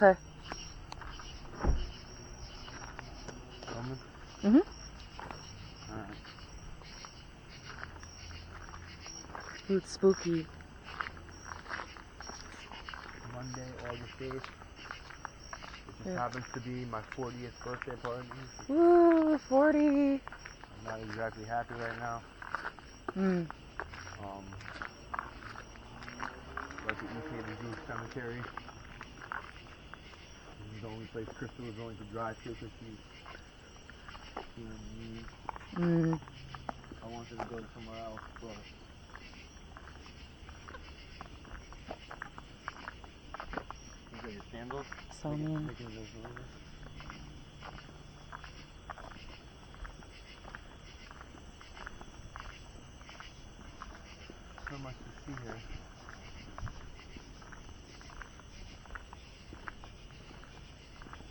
Okay. Alright. Ooh, it's spooky. Monday, August 8th. It just happens to be my 40th birthday party. Woo, 40. I'm not exactly happy right now. Like the East Haven Jewish Cemetery. This is the only place Crystal was willing to drive to because she's me. I wanted to go to somewhere else, but you got your candles? So mean. So much to see here.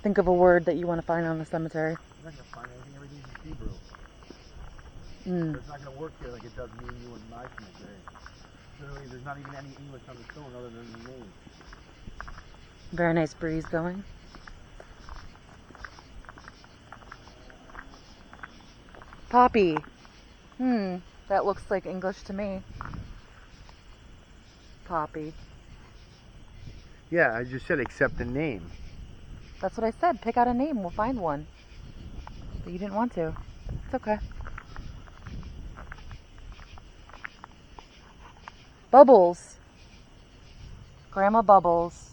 Think of a word that you want to find on the cemetery. I'm not going to find anything. Everything's in Hebrew. It's not going to work here like it does me and you and my cemetery. Literally, there's not even any English on the stone other than the name. Very nice breeze going. Poppy. That looks like English to me. Poppy. Yeah, I just said accept the name. That's what I said. Pick out a name. We'll find one. But you didn't want to. It's okay. Bubbles. Grandma Bubbles.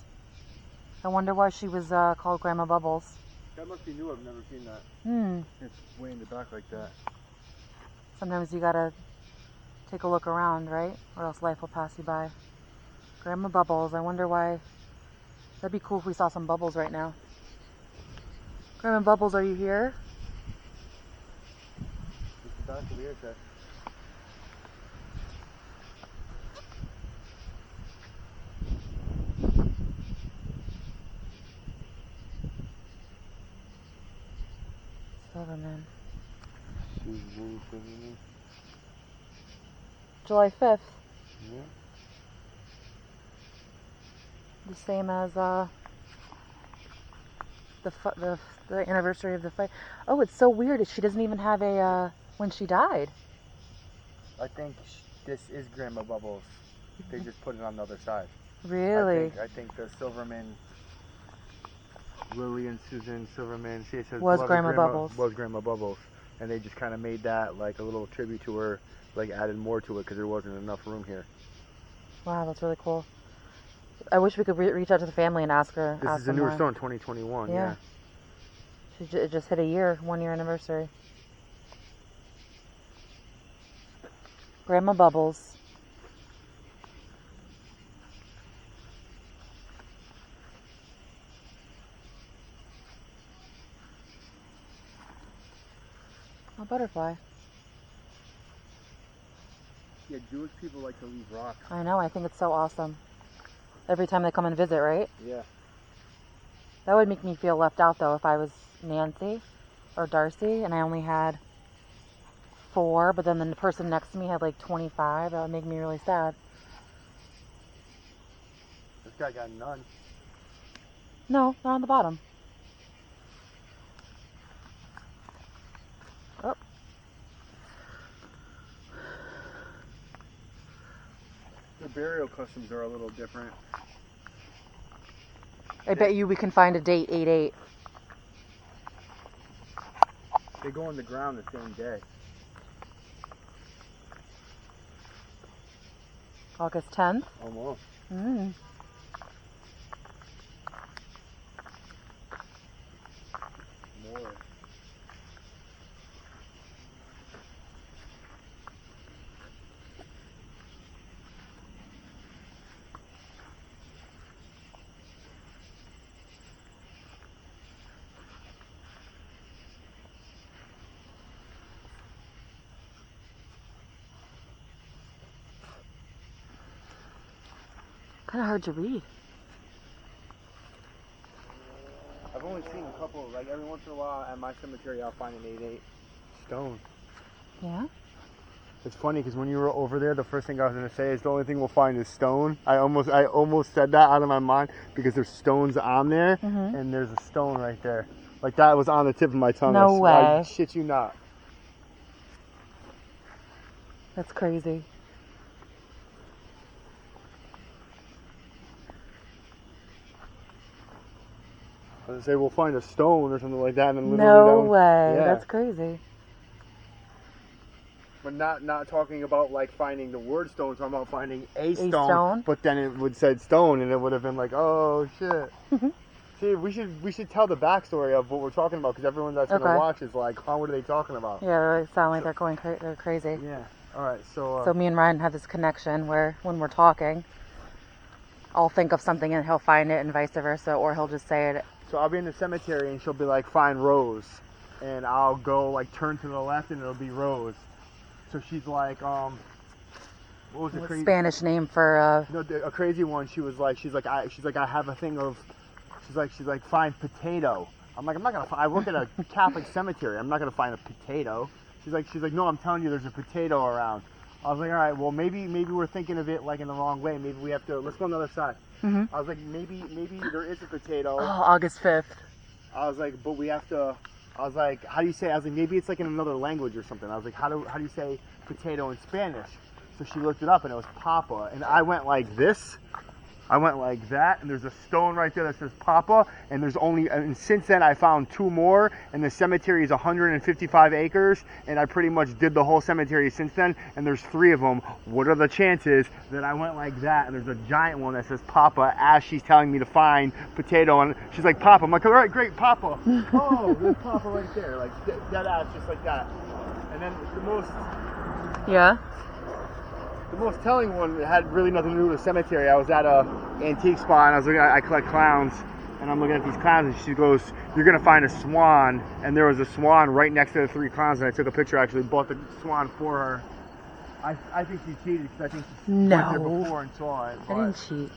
I wonder why she was called Grandma Bubbles. That must be new. I've never seen that. It's way in the back like that. Sometimes you gotta take a look around, right? Or else life will pass you by. Grandma Bubbles. I wonder why. That'd be cool if we saw some bubbles right now. Grandma Bubbles, are you here? It's the back of the air test. Silverman. Silverman. July 5th. Yeah. The same as the anniversary of the fight. Oh, it's so weird. She doesn't even have a when she died. I think this is Grandma Bubbles. They just put it on the other side. Really? I think the Silverman, Lily and Susan Silverman, she says was Grandma Bubbles. Was Grandma Bubbles, and they just kind of made that like a little tribute to her, like added more to it because there wasn't enough room here. Wow, that's really cool. I wish we could reach out to the family and ask her. This is a newer stone, 2021. Yeah. It just hit a year, 1 year anniversary. Grandma Bubbles. A butterfly. Yeah, Jewish people like to leave rocks. I know, I think it's so awesome. Every time they come and visit, right? Yeah. That would make me feel left out, though, if I was Nancy or Darcy and I only had 4, but then the person next to me had like 25. That would make me really sad. This guy got none. No, not on the bottom. Oh. The burial customs are a little different. I bet you we can find a date 8/8. They go in the ground the same day. August 10th? Almost. More. Kind of hard to read. I've only seen a couple, like every once in a while at my cemetery I'll find an 8/8 stone. Yeah? It's funny because when you were over there, the first thing I was gonna say is the only thing we'll find is stone. I almost said that out of my mind because there's stones on there, and there's a stone right there. Like that was on the tip of my tongue. No way. I shit you not. That's crazy. I was gonna say we'll find a stone or something like that, and then literally No way. Yeah. That's crazy. But not talking about like finding the word stone, talking about finding a stone? But then it would said stone, and it would have been like, oh shit. See, we should tell the backstory of what we're talking about, because everyone that's gonna watch is like, oh, what are they talking about? Yeah, they sound like they're crazy. Yeah. All right. So. So me and Ryan have this connection where when we're talking, I'll think of something and he'll find it, and vice versa, or he'll just say it. So I'll be in the cemetery, and she'll be like, find Rose, and I'll go like turn to the left, and it'll be Rose. So she's like, what was the crazy Spanish name for No, a crazy one. She's like I have a thing of, she's like find potato. I'm like, I'm not gonna. I work at a Catholic cemetery. I'm not gonna find a potato. She's like, no, I'm telling you, there's a potato around. I was like, all right, well maybe we're thinking of it like in the wrong way. Maybe we have to. Let's go on the other side. I was like, maybe there is a potato. Oh, August 5th. I was like, but we have to. I was like, how do you say? I was like, maybe it's like in another language or something. I was like, how do you say potato in Spanish? So she looked it up, and it was papa. And I went like this. I went like that, and there's a stone right there that says papa. And there's only, and since then I found 2 more, and the cemetery is 155 acres, and I pretty much did the whole cemetery since then. And there's 3 of them. What are the chances that I went like that, and there's a giant one that says papa as she's telling me to find potato, and she's like papa. I'm like, all right, great, papa. Oh, there's papa right there, like dead ass, just like that. And then the most. Yeah. The most telling one had really nothing to do with the cemetery. I was at a antique spot, and I was looking at, I collect clowns, and I'm looking at these clowns, and she goes, you're gonna find a swan. And there was a swan right next to the 3 clowns, and I took a picture. I actually bought the swan for her. I think she cheated, because I think she went there before and saw it. I didn't cheat.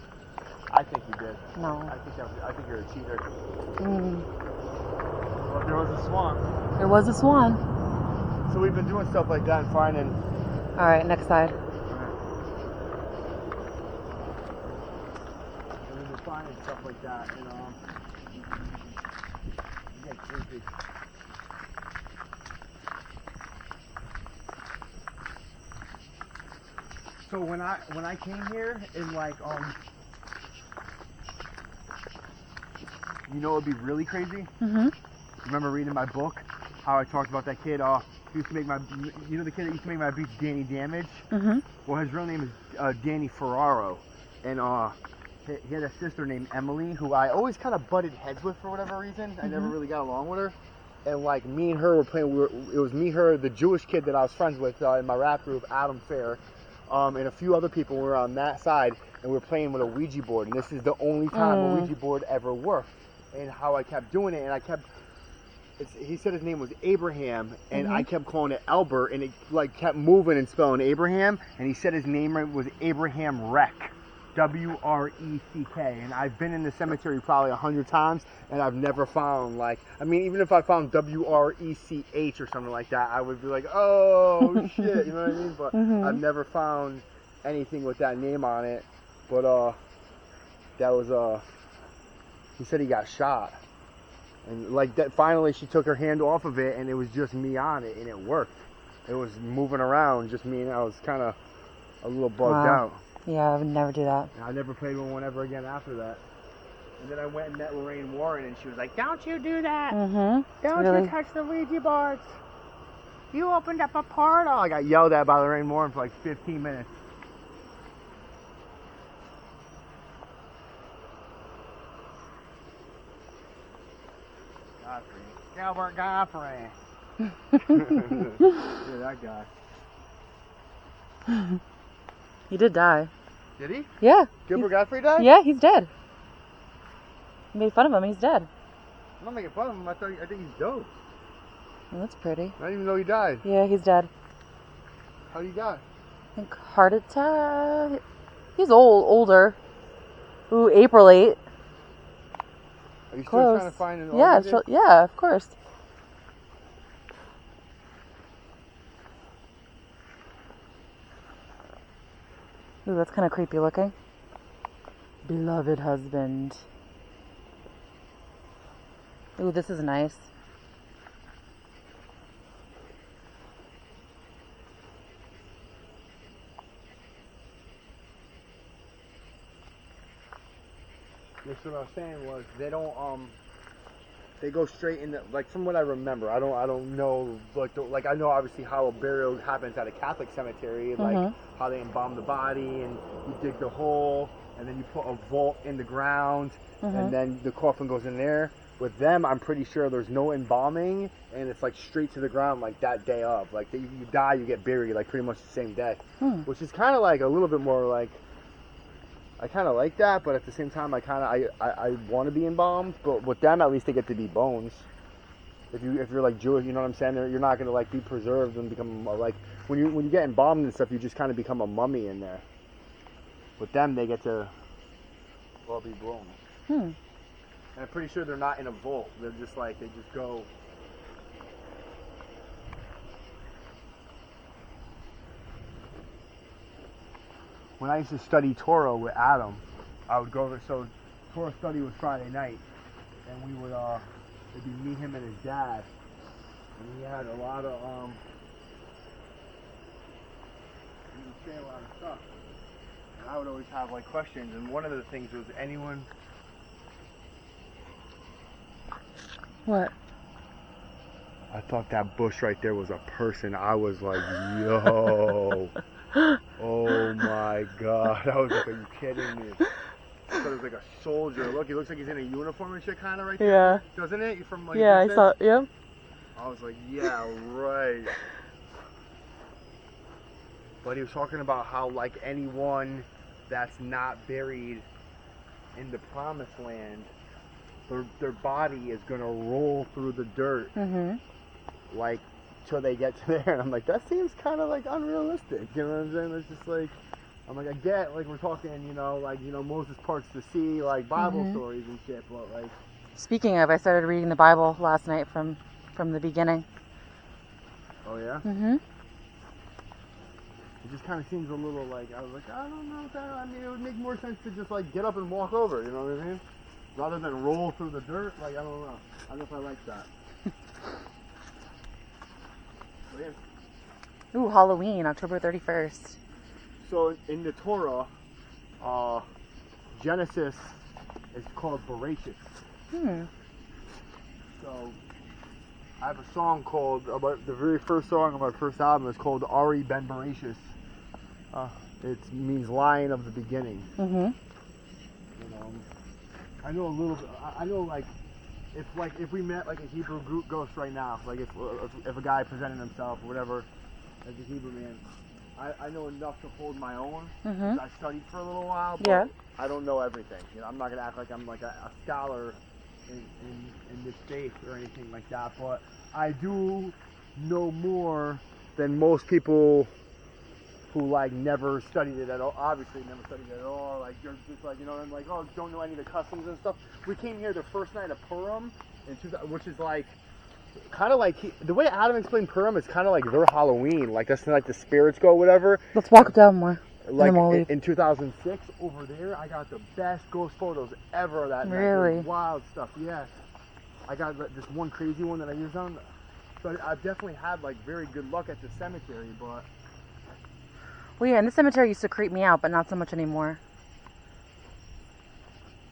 I think you did. No. I think you're a cheater. Well, there was a swan. There was a swan. So we've been doing stuff like that and finding. All right, next side. And stuff like that, you know. Get creepy. So when I came here in like you know, it'd be really crazy. Remember reading my book how I talked about that kid? He used to make my, you know, the kid that used to make my beats, Danny Damage. Well, his real name is Danny Ferraro, and he had a sister named Emily, who I always kind of butted heads with for whatever reason. I never really got along with her. And like me and her were playing, it was me, her, the Jewish kid that I was friends with in my rap group, Adam Fair, and a few other people were on that side, and we were playing with a Ouija board. And this is the only time a Ouija board ever worked. And how I kept doing it, and I kept, he said his name was Abraham, and I kept calling it Albert, and it like kept moving and spelling Abraham, and he said his name was Abraham Wreck. W-R-E-C-K, and I've been in the cemetery probably 100 times, and I've never found, like, I mean, even if I found W-R-E-C-H or something like that, I would be like, oh shit, you know what I mean? But I've never found anything with that name on it. But that was he said he got shot, and like that, finally she took her hand off of it, and it was just me on it, and it worked. It was moving around, just me, and I was kind of a little bugged out. Yeah, I would never do that. And I never played with one ever again after that. And then I went and met Lorraine Warren, and she was like, don't you do that. Don't you touch the Ouija boards. You opened up a portal. I got yelled at by Lorraine Warren for like 15 minutes. Godfrey. Gilbert Godfrey. Yeah, that guy. He did die. Did he? Yeah. Gilbert Godfrey died? Yeah, he's dead. You made fun of him. He's dead. I'm not making fun of him. I think he's dope. Well, that's pretty. I didn't even know he died. Yeah, he's dead. How did he die? I think heart attack. He's older. Ooh, April 8. Are you Close. still trying to find an organ? Yeah, of course. Ooh, that's kind of creepy looking. Beloved husband. Ooh, this is nice. That's what I was saying was they don't they go straight in the, like, from what I remember, I don't know, like I know obviously how a burial happens at a Catholic cemetery, like how they embalm the body and you dig the hole and then you put a vault in the ground and then the coffin goes in there. With them, I'm pretty sure there's no embalming and it's like straight to the ground like that day of. Like you die, you get buried like pretty much the same day, which is kind of like a little bit more like, I kind of like that, but at the same time, I want to be embalmed. But with them, at least they get to be bones. If you're like Jewish, you know what I'm saying? You're not gonna like be preserved and become like when you get embalmed and stuff, you just kind of become a mummy in there. With them, they get to all be bones. And I'm pretty sure they're not in a vault. They're just like they just go. When I used to study Torah with Adam, I would go over, so Torah study was Friday night, and we would, it'd be me, him, and his dad, and he had a lot of, he would say a lot of stuff, and I would always have, like, questions, and one of the things was, anyone... What? I thought that bush right there was a person. I was like, yo... Oh my god. I was like, are you kidding me? I thought it was like a soldier. Look, he looks like he's in a uniform and shit kind of right there. Yeah. Doesn't it? From like yeah, I saw, yeah. I was like, yeah, right. But he was talking about how like anyone that's not buried in the promised land, their body is going to roll through the dirt. Like, till they get to there, and I'm like, that seems kind of like unrealistic, you know what I'm saying? It's just like, I'm like, I get, like, we're talking, you know, like, you know, Moses parts the sea, like, Bible stories and shit, but, like... Speaking of, I started reading the Bible last night from the beginning. Oh, yeah? It just kind of seems a little, like, I was like, I don't know, I mean, it would make more sense to just, like, get up and walk over, you know what I mean? Rather than roll through the dirt, like, I don't know. I don't know if I like that. Ooh, Halloween, October 31st. So in the Torah, Genesis is called Bereshit. So I have a song called, about the very first song on my first album is called Ari Ben Bereshit. It means lion of the beginning. You know, I know a little bit. I know like if we met like a Hebrew ghost right now, like if a guy presented himself or whatever as a Hebrew man, I know enough to hold my own. I studied for a little while, but I don't know everything. You know, I'm not gonna act like I'm like a scholar in this faith or anything like that. But I do know more than most people who like never studied it at all. Obviously, never studied it at all. Like you're just like, you know, I'm like, oh, don't know any of the customs and stuff. We came here the first night of Purim, which is like kind of like the way Adam explained Purim is kind of like their Halloween. Like that's like the spirits go, whatever. Let's walk down more. Like in 2006 over there, I got the best ghost photos ever that night. Really? Wild stuff. Yeah, I got this one crazy one that I used on. So I've definitely had like very good luck at the cemetery, but. Well, yeah, and the cemetery used to creep me out, but not so much anymore.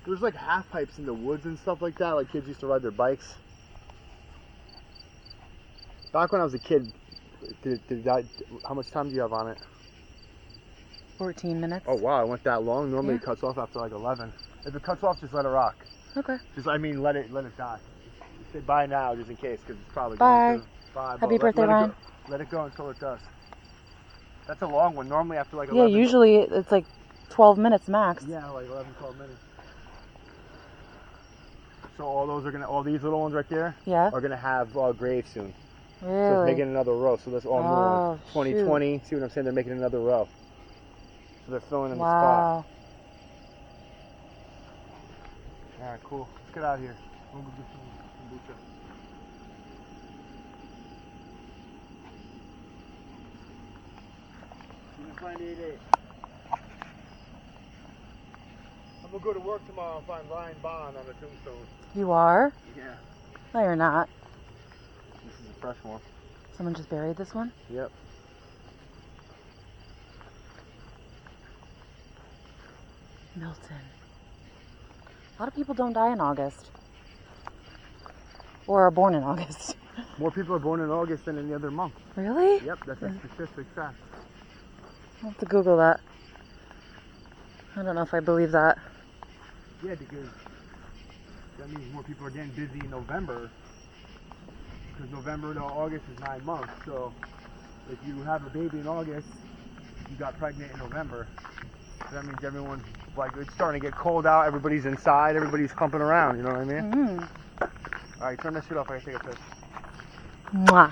There's like half pipes in the woods and stuff like that. Like kids used to ride their bikes. Back when I was a kid, how much time do you have on it? 14 minutes. Oh wow, it went that long. Normally it cuts off after like 11. If it cuts off, just let it rock. Okay. Just let it die. Say bye now, just in case, because it's probably bye. going to. Bye. Happy birthday, Ryan. Let it go until it does. That's a long one. Normally after like 11. Yeah, usually it's like 12 minutes max. Yeah, like 11, 12 minutes. So all these little ones right there are gonna have graves soon. Really? So it's making another row. So that's all new ones. 2020. See what I'm saying? They're making another row. So they're filling in the spot. All right, cool. Let's get out of here. We'll go get some kombucha. You can find 8-8. I'm gonna go to work tomorrow and find Ryan Bond on the tombstone. You are? Yeah. No, you're not. This is a fresh one. Someone just buried this one? Yep. Milton. A lot of people don't die in August. Or are born in August. More people are born in August than any other month. Really? Yep, that's a statistic fact. I'll have to Google that. I don't know if I believe that. Yeah, because that means more people are getting busy in November. Because November to August is 9 months. So if you have a baby in August, you got pregnant in November. So that means everyone's like, it's starting to get cold out. Everybody's inside. Everybody's clumping around. You know what I mean? Mm. All right, turn that shit off. I gotta take a piss. Mwah.